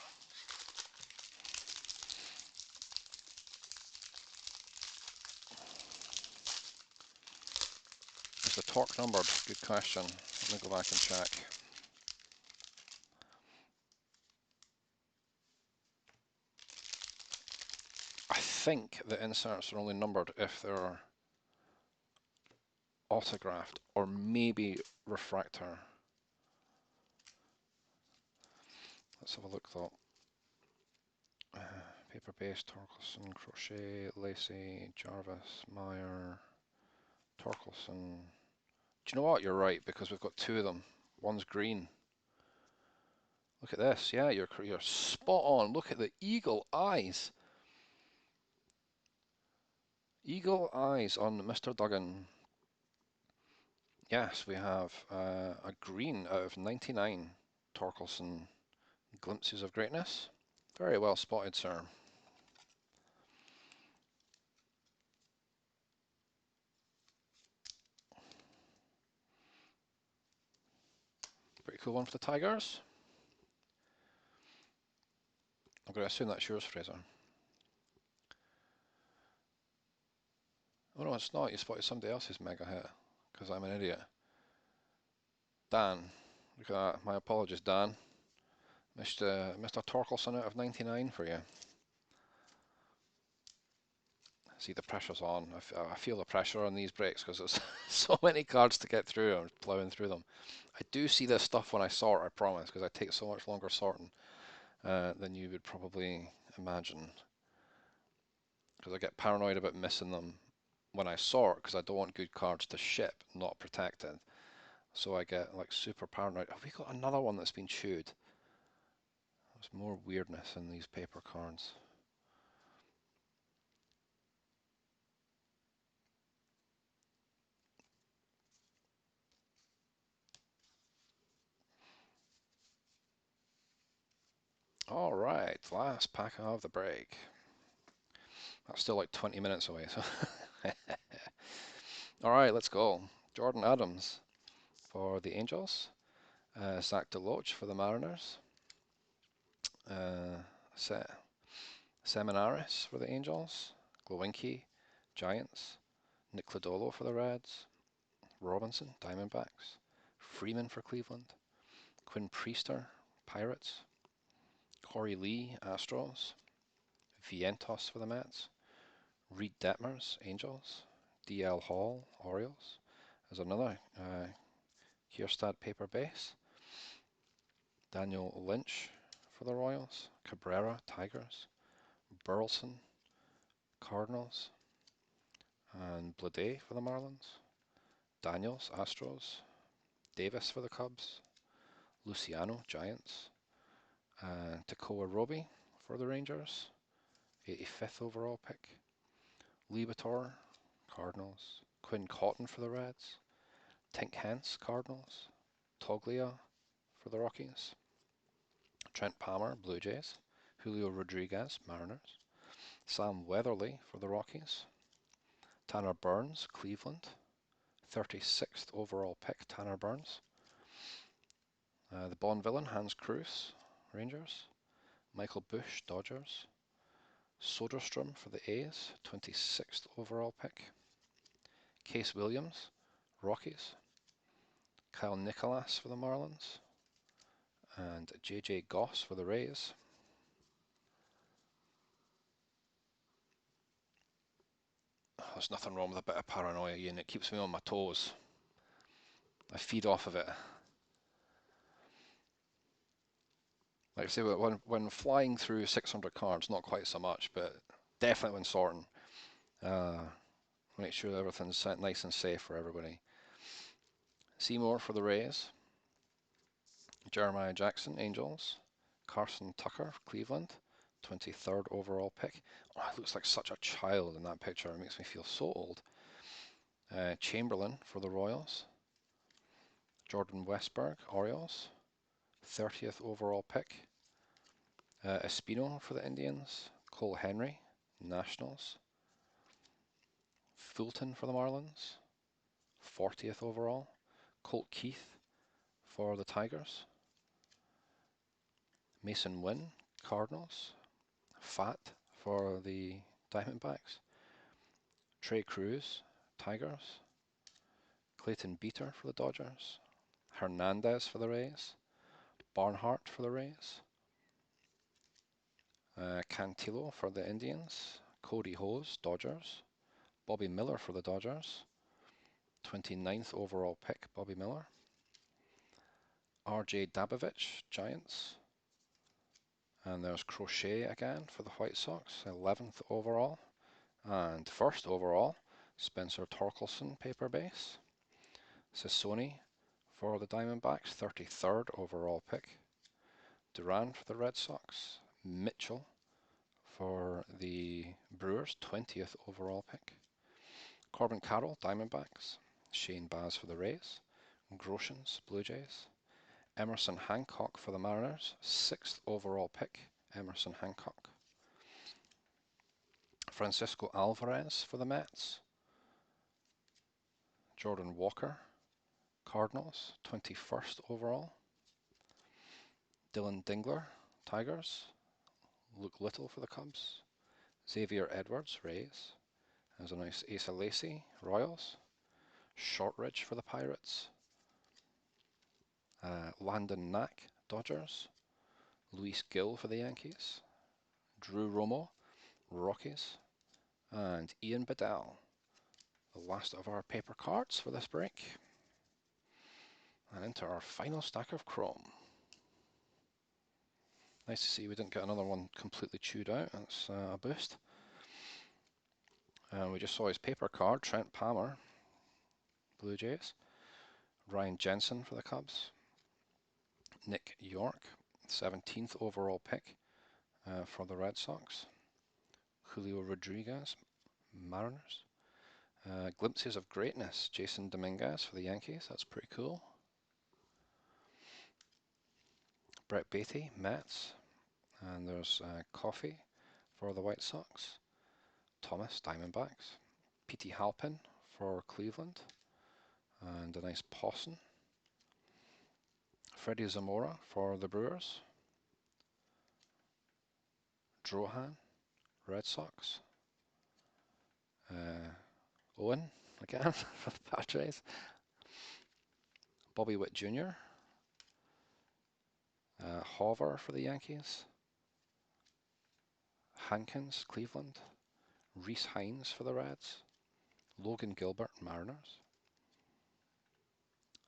Is the torque numbered? Good question. Let me go back and check. I think the inserts are only numbered if they're autographed or maybe refractor. Let's have a look though. Paper-based, Torkelson, Crochet, Lacy, Jarvis, Meyer, Torkelson. Do you know what? You're right, because we've got two of them. One's green. Look at this. Yeah, you're spot on. Look at the eagle eyes. Eagle eyes on Mr. Duggan. Yes, we have a green out of 99. Torkelson, glimpses of greatness. Very well spotted, sir. Pretty cool one for the Tigers. I've going to assume that's yours, Fraser. Oh no, it's not. You spotted somebody else's mega hit, because I'm an idiot. Dan. Look at that. My apologies, Dan. Mr. Torkelson out of 99 for you. See, the pressure's on. I feel the pressure on these breaks because there's so many cards to get through. I'm plowing through them. I do see this stuff when I sort, I promise, because I take so much longer sorting than you would probably imagine. Because I get paranoid about missing them when I sort, because I don't want good cards to ship, not protected. So I get like super paranoid. Have we got another one that's been chewed? There's more weirdness in these paper cards. All right, last pack of the break. That's still like 20 minutes away. So, all right, let's go. Jordan Adams for the Angels. Zach DeLoach for the Mariners. Seminaris for the Angels. Glowinky, Giants. Nick Lodolo for the Reds. Robinson, Diamondbacks. Freeman for Cleveland. Quinn Priester, Pirates. Corey Lee, Astros. Vientos for the Mets. Reed Detmers, Angels. DL Hall, Orioles. There's another Kierstad paper base. Daniel Lynch for the Royals. Cabrera, Tigers. Burleson, Cardinals. And Blade for the Marlins. Daniels, Astros. Davis for the Cubs. Luciano, Giants. Takoa Roby for the Rangers. 85th overall pick. Liebator, Cardinals. Quinn Cotton for the Reds. Tink Hence, Cardinals. Toglia for the Rockies. Trent Palmer, Blue Jays. Julio Rodriguez, Mariners. Sam Weatherly for the Rockies. Tanner Burns, Cleveland. 36th overall pick, Tanner Burns. The Bond villain, Hans Cruz, Rangers. Michael Bush, Dodgers. Soderstrom for the A's, 26th overall pick. Case Williams, Rockies. Kyle Nicolas for the Marlins. And J.J. Goss for the Rays. There's nothing wrong with a bit of paranoia, Ian. It keeps me on my toes. I feed off of it. Like I say, when flying through 600 cards, not quite so much, but definitely when sorting, make sure that everything's set nice and safe for everybody. Seymour for the Rays. Jeremiah Jackson, Angels. Carson Tucker, Cleveland. 23rd overall pick. Oh, he looks like such a child in that picture. It makes me feel so old. Chamberlain for the Royals. Jordan Westberg, Orioles. 30th overall pick. Espino for the Indians. Cole Henry, Nationals. Fulton for the Marlins. 40th overall. Colt Keith for the Tigers. Mason Wynn, Cardinals. Fat for the Diamondbacks. Trey Cruz, Tigers. Clayton Beeter for the Dodgers. Hernandez for the Rays. Barnhart for the Rays. Cantillo for the Indians. Cody Hose, Dodgers. Bobby Miller for the Dodgers. 29th overall pick, Bobby Miller. RJ Dabovich, Giants. And there's Crochet again for the White Sox, 11th overall. And first overall, Spencer Torkelson, paper base. Sissoni for the Diamondbacks, 33rd overall pick. Duran for the Red Sox. Mitchell for the Brewers, 20th overall pick. Corbin Carroll, Diamondbacks. Shane Baz for the Rays. Groshans, Blue Jays. Emerson Hancock for the Mariners, 6th overall pick. Emerson Hancock. Francisco Alvarez for the Mets. Jordan Walker, Cardinals, 21st overall. Dylan Dingler, Tigers. Luke Little for the Cubs. Xavier Edwards, Rays. There's a nice Asa Lacy, Royals. Shortridge for the Pirates. Landon Knack, Dodgers. Luis Gill for the Yankees. Drew Romo, Rockies. And Ian Bedell, the last of our paper cards for this break. And into our final stack of chrome. Nice to see we didn't get another one completely chewed out. That's a boost. We just saw his paper card, Trent Palmer, Blue Jays. Ryan Jensen for the Cubs. Nick York, 17th overall pick for the Red Sox. Julio Rodriguez, Mariners. Glimpses of Greatness, Jason Dominguez for the Yankees. That's pretty cool. Brett Beatty, Mets. And there's Coffey for the White Sox. Thomas, Diamondbacks. Petey Halpin for Cleveland. And a nice Pawson. Freddie Zamora for the Brewers. Drohan, Red Sox. Owen again for the Padres. Bobby Witt Jr. Hoover for the Yankees. Hankins, Cleveland. Reese Hines for the Reds. Logan Gilbert, Mariners.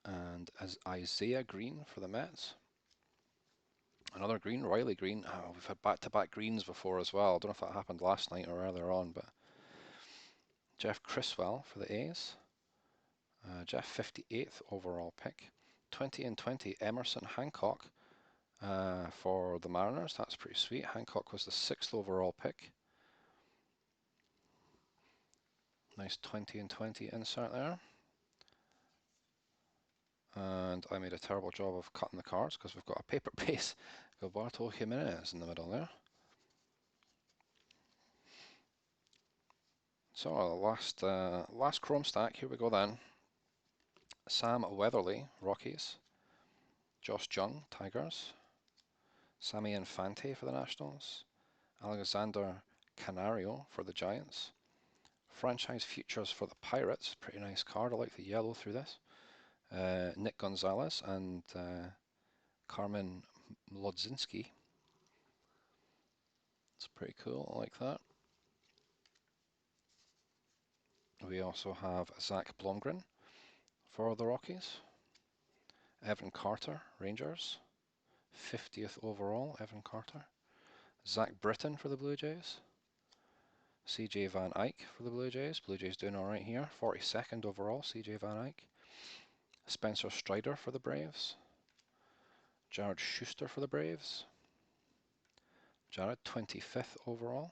And as Isaiah Green for the Mets. Another green, Riley Green. Oh, we've had back-to-back greens before as well. I don't know if that happened last night or earlier on, but Jeff Criswell for the A's. Jeff, 58th overall pick. 20 and 20, Emerson Hancock for the Mariners. That's pretty sweet. Hancock was the 6th overall pick. Nice 20 and 20 insert there. And I made a terrible job of cutting the cards because we've got a paper base. Gilberto Jimenez in the middle there. So last chrome stack, here we go then. Sam Weatherly, Rockies. Josh Jung, Tigers. Sammy Infante for the Nationals. Alexander Canario for the Giants. Franchise Futures for the Pirates. Pretty nice card. I like the yellow through this. Nick Gonzalez and Carmen Lodzinski. It's pretty cool. I like that. We also have Zach Blomgren for the Rockies. Evan Carter, Rangers. 50th overall, Evan Carter. Zach Britton for the Blue Jays. CJ Van Eyck for the Blue Jays. Blue Jays doing alright here. 42nd overall, CJ Van Eyck. Spencer Strider for the Braves. Jared Schuster for the Braves. Jared, 25th overall.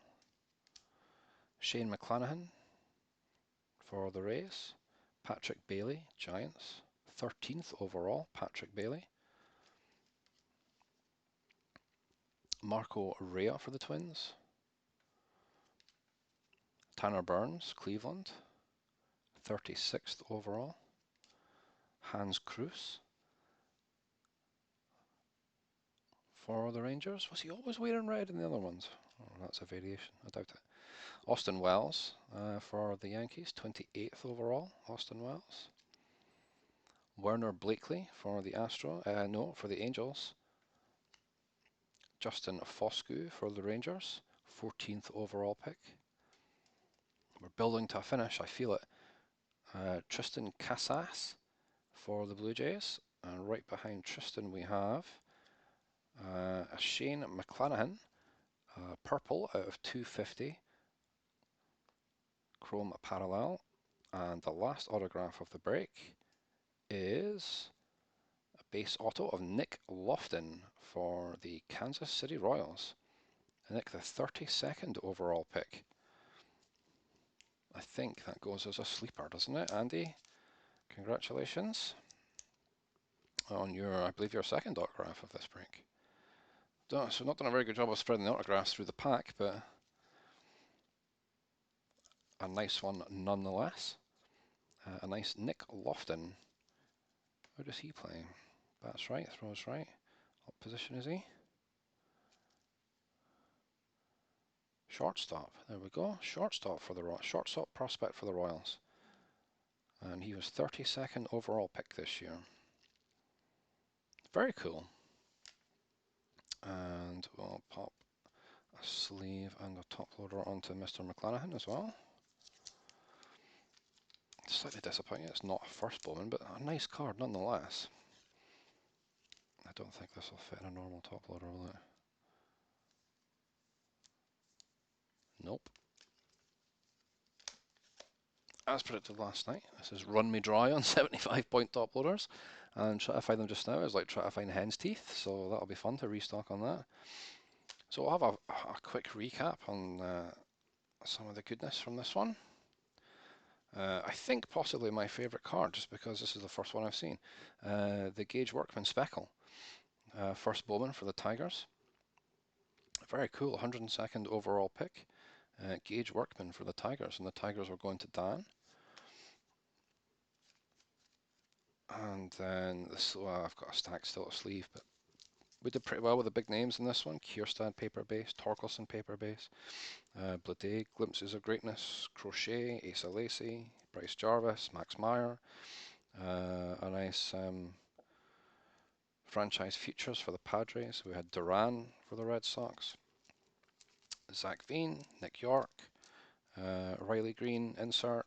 Shane McClanahan for the Rays. Patrick Bailey, Giants. 13th overall, Patrick Bailey. Marco Rea for the Twins. Tanner Burns, Cleveland. 36th overall. Hans Cruz for the Rangers. Was he always wearing red in the other ones? Oh, that's a variation, I doubt it. Austin Wells for the Yankees, 28th overall, Austin Wells. Werner Blakely for the for the Angels. Justin Foscue for the Rangers, 14th overall pick. We're building to a finish, I feel it. Tristan Casas for the Blue Jays. And right behind Tristan we have a Shane McClanahan, purple out of 250. Chrome parallel. And the last autograph of the break is a base auto of Nick Lofton for the Kansas City Royals. Nick, the 32nd overall pick. I think that goes as a sleeper, doesn't it, Andy? Congratulations on your, I believe, your second autograph of this break. So not done a very good job of spreading the autographs through the pack, but a nice one nonetheless. A nice Nick Lofton. Where does he play? That's right, throws right. What position is he? Shortstop. There we go. Shortstop for the shortstop prospect for the Royals. And he was 32nd overall pick this year. Very cool. And we'll pop a sleeve and a top loader onto Mr. McClanahan as well. Slightly disappointing it's not a first Bowman, but a nice card nonetheless. I don't think this will fit in a normal top loader, will it? Nope. As predicted last night, this is run me dry on 75-point top loaders, and try to find them just now is like trying to find hen's teeth, so that'll be fun to restock on that. So we'll have a quick recap on some of the goodness from this one. I think possibly my favourite card, just because this is the first one I've seen. The Gage Workman Speckle. First Bowman for the Tigers. Very cool, 102nd overall pick. Gage Workman for the Tigers, and the Tigers are going to Dan. And then this, well, I've got a stack still to sleeve, but we did pretty well with the big names in this one. Kierstad paper base, Torkelson paper base, Blade, Glimpses of Greatness, Crochet, Asa Lacy, Bryce Jarvis, Max Meyer, a nice franchise futures for the Padres. We had Duran for the Red Sox, Zach Veen, Nick York, Riley Green insert,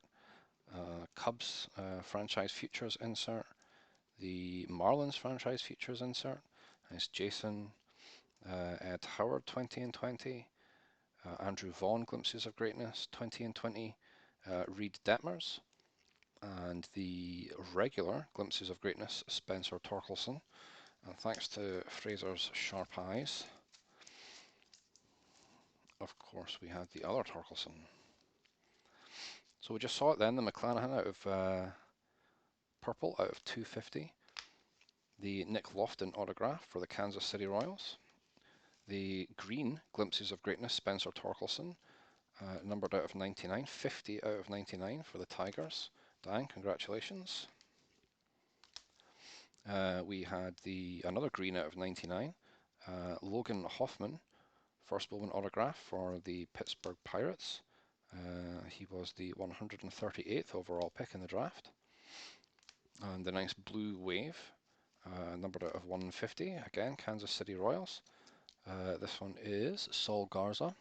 Cubs franchise futures insert, the Marlins franchise futures insert. It's Jason Ed Howard 20 and 20, Andrew Vaughn Glimpses of Greatness 20 and 20, Reed Detmers, and the regular Glimpses of Greatness Spencer Torkelson. And thanks to Fraser's sharp eyes, of course, we had the other Torkelson. So we just saw it then, the McClanahan out of purple out of 250. The Nick Lofton autograph for the Kansas City Royals. The green Glimpses of Greatness Spencer Torkelson, numbered out of 99, 50 out of 99 for the Tigers. Dan, congratulations. We had another green out of 99, Logan Hoffman, first Bowman autograph for the Pittsburgh Pirates. He was the 138th overall pick in the draft. And the nice blue wave, numbered out of 150, again, Kansas City Royals. This one is Saul Garza,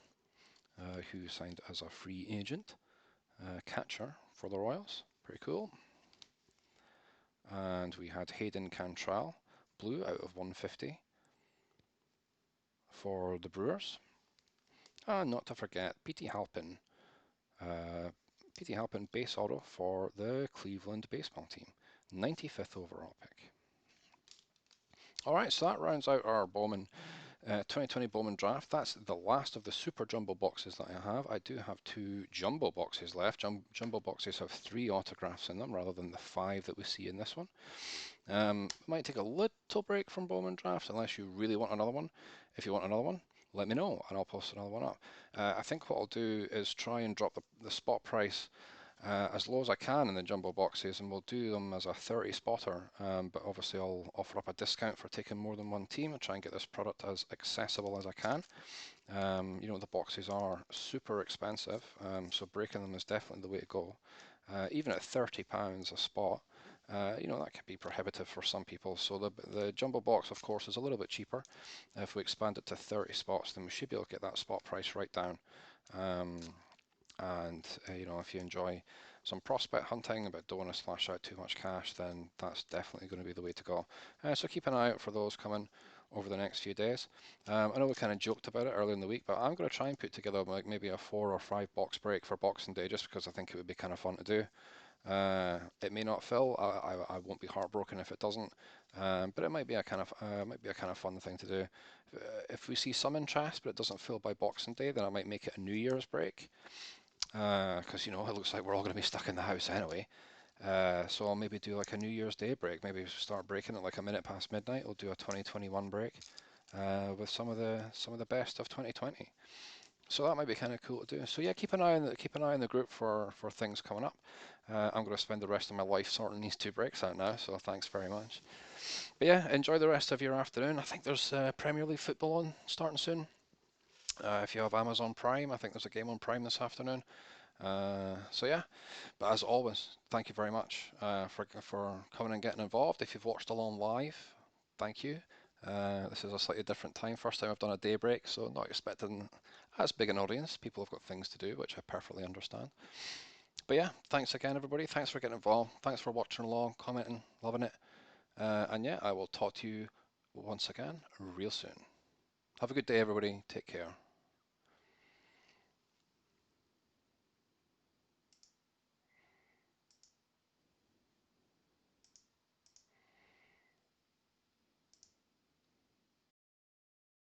who signed as a free agent, catcher for the Royals. Pretty cool. And we had Hayden Cantrell, blue out of 150 for the Brewers. And not to forget, Petey Halpin. Petey Halpin base auto for the Cleveland baseball team. 95th overall pick. Alright, so that rounds out our Bowman 2020 Bowman draft. That's the last of the super jumbo boxes that I have. I do have 2 jumbo boxes left. Jumbo boxes have 3 autographs in them rather than the 5 that we see in this one. Might take a little break from Bowman draft unless you really want another one. If you want another one, let me know and I'll post another one up. I think what I'll do is try and drop the spot price as low as I can in the jumbo boxes, and we'll do them as a 30 spotter, but obviously I'll offer up a discount for taking more than one team and try and get this product as accessible as I can. You know, the boxes are super expensive, so breaking them is definitely the way to go. Even at £30 a spot, you know, that could be prohibitive for some people. So the jumbo box, of course, is a little bit cheaper. If we expand it to 30 spots, then we should be able to get that spot price right down. And you know, if you enjoy some prospect hunting but don't want to splash out too much cash, then that's definitely going to be the way to go. So keep an eye out for those coming over the next few days. I know we kind of joked about it earlier in the week, but I'm going to try and put together like maybe a 4 or 5 box break for Boxing Day, just because I think it would be kind of fun to do. It may not fill. I won't be heartbroken if it doesn't, but it might be a kind of fun thing to do. If we see some interest but it doesn't fill by Boxing Day, then I might make it a New Year's break. Because you know, it looks like we're all going to be stuck in the house anyway. So I'll maybe do like a New Year's Day break. Maybe start breaking at like a minute past midnight. We'll do a 2021 break with some of the best of 2020. So that might be kind of cool to do. So yeah, keep an eye on the group for things coming up. I'm going to spend the rest of my life sorting these 2 breaks out now. So thanks very much. But yeah, enjoy the rest of your afternoon. I think there's Premier League football on starting soon. If you have Amazon Prime, I think there's a game on Prime this afternoon. So yeah, but as always, thank you very much for coming and getting involved. If you've watched along live, thank you. This is a slightly different time. First time I've done a daybreak, so not expecting as big an audience. People have got things to do, which I perfectly understand. But yeah, thanks again, everybody. Thanks for getting involved. Thanks for watching along, commenting, loving it. And yeah, I will talk to you once again real soon. Have a good day, everybody. Take care.